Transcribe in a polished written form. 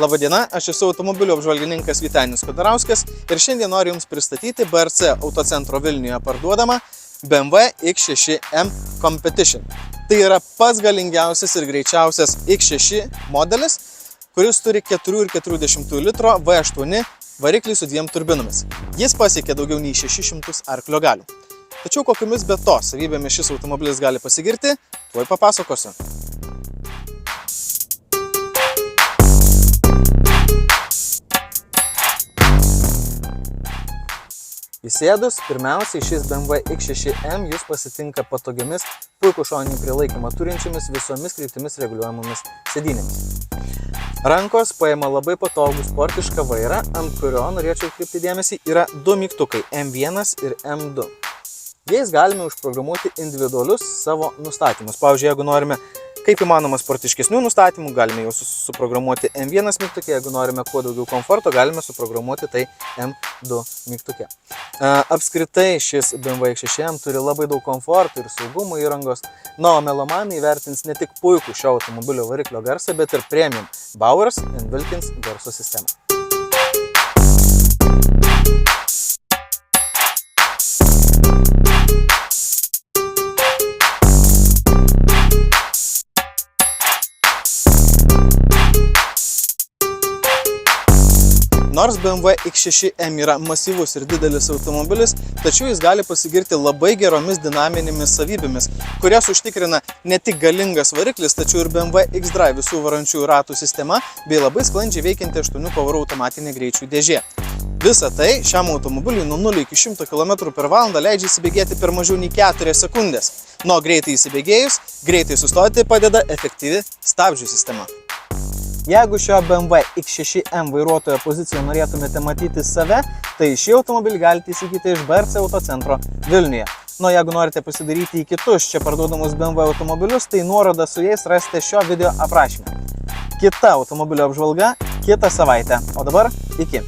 Labadiena, aš esu automobilių apžvalgininkas Vytenis Kudarauskas ir šiandien noriu Jums pristatyti BRC Autocentro Vilniuje parduodamą BMW X6M Competition. Tai yra pats galingiausias ir greičiausias X6 modelis, kuris turi 4,4 litro V8 variklį su 2 turbinomis. Jis pasiekė daugiau nei 600 arklio galių. Tačiau kokiamis be to savybėmis šis automobilis gali pasigirti, tuoj papasakosiu. Įsėdus, pirmiausiai šis BMW X6M jūs pasitinka patogiomis, puikų šoninį prilaikymą turinčiomis visomis kryptimis reguliuojamomis sėdynėmis. Rankos paima labai patogų sportišką vairą, ant kurio, norėčiau atkreipti dėmesį, yra 2 mygtukai M1 ir M2. Jais galime užprogramuoti individualius savo nustatymus. Pavyzdžiui, jeigu norime kaip įmanoma sportiškesnių nustatymų, galime jau suprogramuoti M1 mygtuke, jeigu norime kuo daugiau komforto, galime suprogramuoti tai M2 mygtuke. Apskritai šis BMW X6M turi labai daug komforto ir saugumo įrangos, o melomanai vertins ne tik puikų šio automobilio variklio garsą, bet ir premium Bowers & Wilkins garso sistemą. Nors BMW X6M yra masyvus ir didelis automobilis, tačiau jis gali pasigirti labai geromis dinaminėmis savybėmis, kurias užtikrina ne tik galingas variklis, tačiau ir BMW X-Drive visų varančiųjų ratų sistema bei labai sklandžiai veikianti 8 pavarų automatinė greičių dėžė. Visa tai šiam automobiliui nuo 0 iki 100 km/h leidžia įsibėgėti per mažiau nei 4 sekundės. Greitai įsibėgėjus, greitai sustoti padeda efektyvi stabdžių sistema. Jeigu šio BMW X6M vairuotojo pozicijoje norėtumėte matyti save, tai šį automobilį galite įsigyti iš BRC Autocentro Vilniuje. Jeigu norite pasidaryti į kitus čia parduodamus BMW automobilius, tai nuorodą su jais rasite šio video aprašyme. Kita automobilio apžvalga kitą savaitę. O dabar iki.